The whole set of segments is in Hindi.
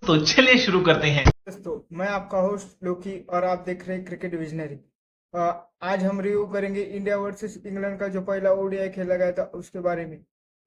तो चलिए शुरू करते हैं। दोस्तों, मैं आपका होस्ट लोकी और आप देख रहे हैं क्रिकेट विजनरी। आज हम रिव्यू करेंगे इंडिया वर्सेस इंग्लैंड का जो पहला ओडीआई खेला गया था उसके बारे में।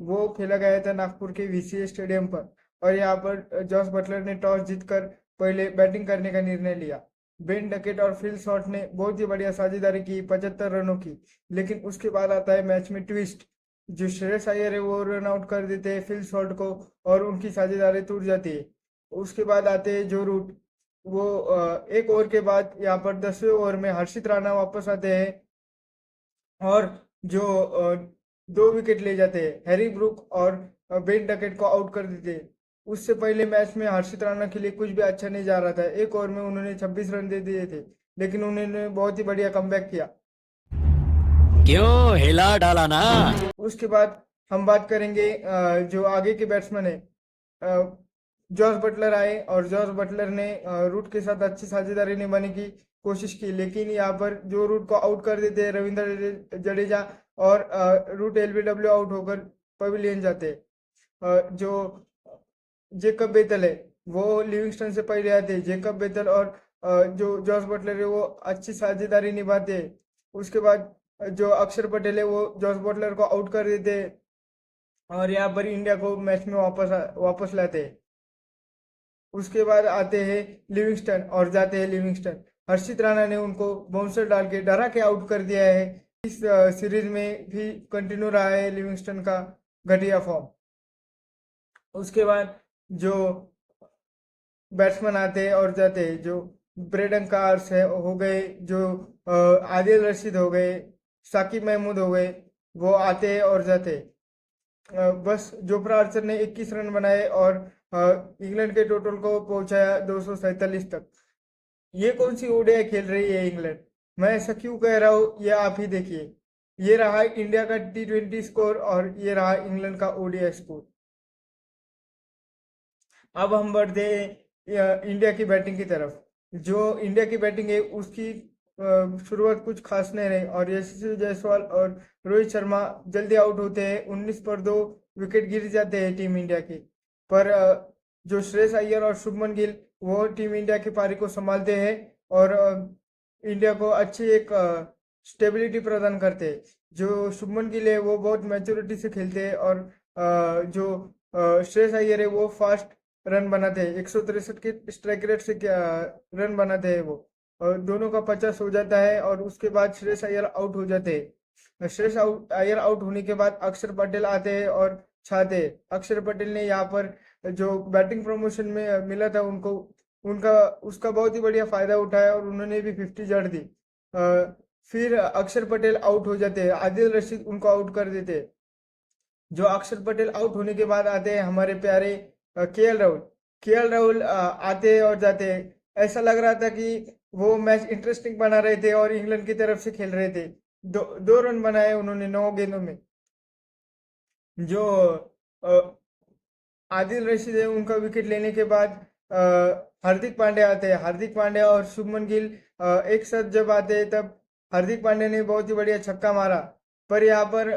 वो खेला गया था नागपुर के वीसीए स्टेडियम पर और यहाँ पर जॉस बटलर ने टॉस जीतकर पहले बैटिंग करने का निर्णय लिया। बेन डकेट और फिल शॉट ने बहुत ही बढ़िया साझेदारी की, 75 रनों की। लेकिन उसके बाद आता है मैच में ट्विस्ट। जो श्रेयस अय्यर है वो रन आउट कर देते हैं फिल शॉट को और उनकी साझेदारी टूट जाती है। उसके बाद आते हैं जो रूट। वो एक ओवर के बाद यहाँ पर 10वें ओवर में हर्षित राणा वापस आते हैं और जो 2 विकेट ले जाते हैं। हैरी ब्रूक और बेन डकेट को आउट कर देते हैं। उससे पहले मैच में हर्षित राणा के लिए कुछ भी अच्छा नहीं जा रहा था। एक ओवर में उन्होंने 26 रन दे दिए थे, लेकिन उन्होंने बहुत ही बढ़िया कमबैक किया। क्यों हिला डाला ना। उसके बाद हम बात करेंगे जो आगे के बैट्समैन है। जॉस बटलर आए और जॉस बटलर ने रूट के साथ अच्छी साझेदारी निभाने की कोशिश की, लेकिन यहाँ पर जो रूट को आउट कर देते हैं रविंद्र जडेजा और रूट एलबीडब्ल्यू आउट होकर पवेलियन जाते हैं। जो जेकब बेतल है वो लिविंगस्टन से पहले आते हैं। जेकब बेतल और जो जॉस बटलर है वो अच्छी साझेदारी निभाते हैं। उसके बाद जो अक्षर पटेल है वो जॉस बटलर को आउट कर देते हैं और यहाँ पर इंडिया को मैच में वापस लाते हैं। उसके बाद आते हैं लिविंगस्टन और जाते हैं लिविंगस्टन। हर्षित राणा ने उनको बाउंसर डाल के डरा के आउट कर दिया है। इस सीरीज में भी कंटिन्यू रहा है लिविंगस्टन का घटिया फॉर्म। उसके बाद जो बैट्समैन आते हैं और जाते हैं, जो ब्रेडन कार्स है हो गए, जो आदिल रशीद हो गए, साकिब महमूद हो गए, वो आते हैं और जाते हैं। बस जोफ्रा आर्चर ने 21 रन बनाए और इंग्लैंड के टोटल को पहुंचाया 247 तक। ये कौन सी ओडीआई खेल रही है इंग्लैंड? मैं ऐसा क्यों कह रहा हूँ ये आप ही देखिए। ये रहा इंडिया का T20 स्कोर और ये रहा इंग्लैंड का ओडीआई स्कोर। अब हम बढ़ते हैं इंडिया की बैटिंग की तरफ। जो इंडिया की बैटिंग है उसकी शुरुआत कुछ खास नहीं रही और यशस्वी जायसवाल और रोहित शर्मा जल्दी आउट होते हैं। 19 पर 2 विकेट गिर जाते हैं टीम इंडिया के। पर जो श्रेयस अय्यर और शुभमन गिल वो टीम इंडिया की पारी को संभालते हैं और इंडिया को अच्छी एक स्टेबिलिटी प्रदान करते हैं। जो शुभमन गिल है वो बहुत मैच्योरिटी से खेलते हैं और जो श्रेयस अय्यर है वो फास्ट रन बनाते हैं। 163 के स्ट्राइक रेट से क्या रन बनाते हैं वो, और दोनों का 50 हो जाता है और उसके बाद श्रेयस अय्यर आउट हो जाते हैं। अय्यर आउट होने के बाद अक्षर पटेल आते हैं और छाते हैं। अक्षर पटेल ने यहाँ पर जो बैटिंग प्रमोशन में मिला था उनको, उनका उसका बहुत ही बढ़िया फायदा उठाया और उन्होंने भी 50 जड़ दी। फिर अक्षर पटेल आउट हो जाते हैं, आदिल रशीद उनको आउट कर देते हैं। जो अक्षर पटेल आउट होने के बाद आते हैं हमारे प्यारे केएल राहुल। केएल राहुल आते हैं और जाते हैं। ऐसा लग रहा था कि वो मैच इंटरेस्टिंग बना रहे थे और इंग्लैंड की तरफ से खेल रहे थे। दो रन बनाए उन्होंने 9 गेंदों में। जो अ, आदिल रशीद है उनका विकेट लेने के बाद हार्दिक पांडे आते हैं। हार्दिक पांडे और शुभमन गिल एक साथ जब आते हैं तब हार्दिक पांडे ने बहुत ही बढ़िया छक्का मारा। पर यहाँ पर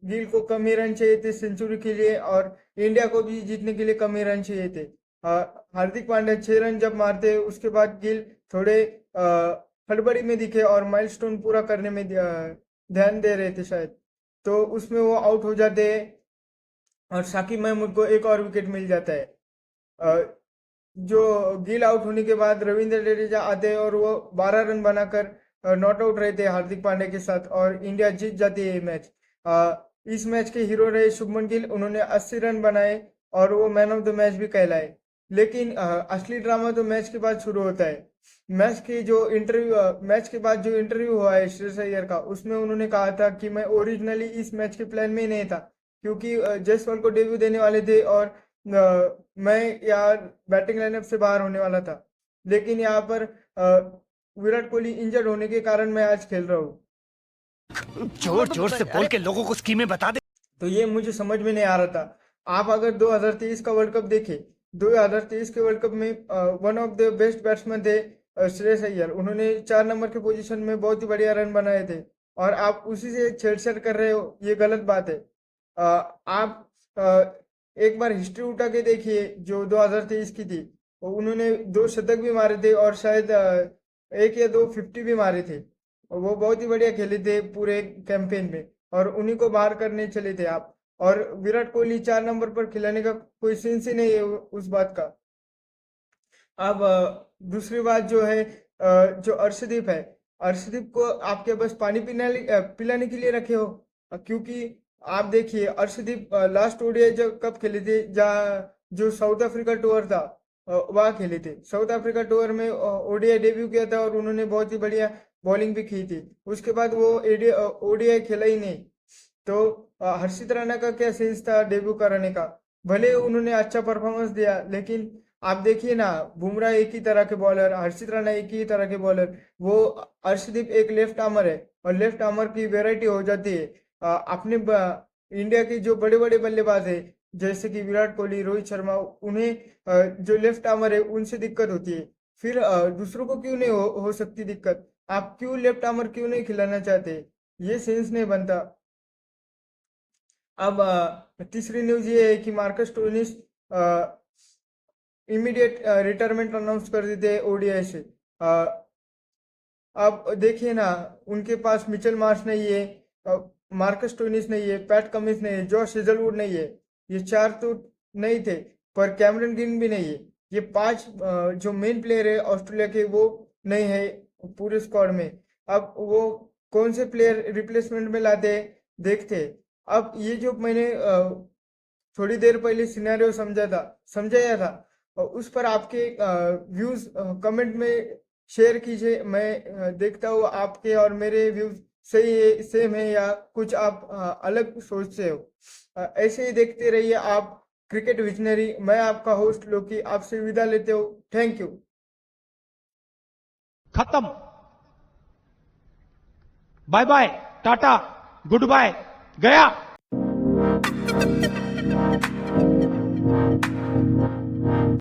गिल को कम ही रन चाहिए थे सेंचुरी के लिए और इंडिया को भी जीतने के लिए कम ही रन चाहिए थे। हार्दिक पांडे 6 रन जब मारते उसके बाद गिल थोड़े हड़बड़ी में दिखे और माइलस्टोन पूरा करने में ध्यान दे रहे थे शायद, तो उसमें वो आउट हो जाते हैं और साकिब महमूद को एक और विकेट मिल जाता है। अ, जो गिल आउट होने के बाद रविंद्र जडेजा आते हैं और वो 12 रन बनाकर नॉट आउट रहते हैं हार्दिक पांड्या के साथ और इंडिया जीत जाती है ये मैच। इस मैच के हीरो रहे शुभमन गिल, उन्होंने 80 रन बनाए और वो मैन ऑफ द मैच भी कहलाए। लेकिन असली ड्रामा तो मैच के बाद शुरू होता है। मैच के बाद जो इंटरव्यू हुआ है श्रेयस अय्यर का, उसमें उन्होंने कहा था कि मैं ओरिजिनली इस मैच के प्लान में ही नहीं था, क्योंकि जायसवाल को डेब्यू देने वाले थे और मैं यार बैटिंग लाइनअप से बाहर होने वाला था। लेकिन यहाँ पर विराट कोहली इंजर्ड होने के कारण मैं आज खेल रहा हूँ। जोर जोर से बोल के लोगों को स्कीमें बता दे। तो ये मुझे समझ में नहीं आ रहा था। आप अगर 2023 का वर्ल्ड कप देखें, 2023 के वर्ल्ड कप में one of the best batsman थे श्रेयस अय्यर। उन्होंने 4 नंबर के पोजीशन में बहुत ही बढ़िया रन बनाए थे और आप उसी से छेड़छाड़ कर रहे हो, ये गलत बात है। आप एक बार हिस्ट्री उठा के देखिए जो 2023 की थी। और उन्होंने 2 शतक भी मारे थे और शायद 1 या 2 50 भी मारे थे। और वो बहुत ही बढ़िया खेले थे पूरे कैंपेन में, और उन्हीं को बाहर करने चले थे आप। और विराट कोहली 4 नंबर पर खिलाने का कोई सेंस ही नहीं है उस बात का। अब दूसरी बात जो है, जो अर्शदीप है, अर्शदीप को आपके बस पानी पिलाने के लिए रखे हो। क्योंकि आप देखिए अर्शदीप लास्ट ओडीआई जब कब खेले थे, जहाँ जो साउथ अफ्रीका टूर था वहाँ खेले थे। साउथ अफ्रीका टूर में ओडीआई डेब्यू किया था और उन्होंने बहुत ही बढ़िया बॉलिंग भी की थी। उसके बाद वो ओडीआई खेला ही नहीं। तो हर्षित राणा का क्या सेंस था डेब्यू कराने का। भले उन्होंने अच्छा परफॉर्मेंस दिया, लेकिन आप देखिए ना, बुमराह एक ही तरह के बॉलर, हर्षित राणा एक ही तरह के बॉलर, वो अर्शदीप एक लेफ्ट आर्मर है, और लेफ्ट आर्मर की वेराइटी हो जाती है। अपने इंडिया के जो बड़े बड़े बल्लेबाज है, जैसे कि विराट कोहली, रोहित शर्मा, उन्हें जो लेफ्ट आर्मर है उनसे दिक्कत होती है। फिर दूसरों को क्यों नहीं हो सकती दिक्कत? आप क्यों लेफ्ट आर्मर क्यों नहीं खिलाना चाहते? ये सेंस नहीं बनता। अब तीसरी न्यूज ये है कि Marcus Stoinis immediate retirement announce कर देते हैं ओडीआई से। अब देखिए ना, उनके पास मिचेल मार्श नहीं है, मार्कस स्टोइनिस नहीं है, पैट कमिंस नहीं है, जॉश हेजलवुड नहीं है। ये 4 तो नहीं थे, पर कैमरन ग्रीन भी नहीं है। ये 5 जो मेन प्लेयर है ऑस्ट्रेलिया के, वो नहीं है पूरे स्क्वाड में। अब वो कौन से प्लेयर रिप्लेसमेंट में लाते हैं, देखते हैं। अब ये जो मैंने थोड़ी देर पहले सिनेरियो समझाया था, और उस पर आपके व्यूज कमेंट में शेयर कीजिए। मैं देखता हूँ आपके और मेरे व्यूज सही है, सेम है, या कुछ आप अलग सोचते हो। ऐसे ही देखते रहिए आप क्रिकेट विजनरी। मैं आपका होस्ट लोकी आपसे विदा लेते हो। Thank you. खत्म। Bye bye, tata, good bye, गया।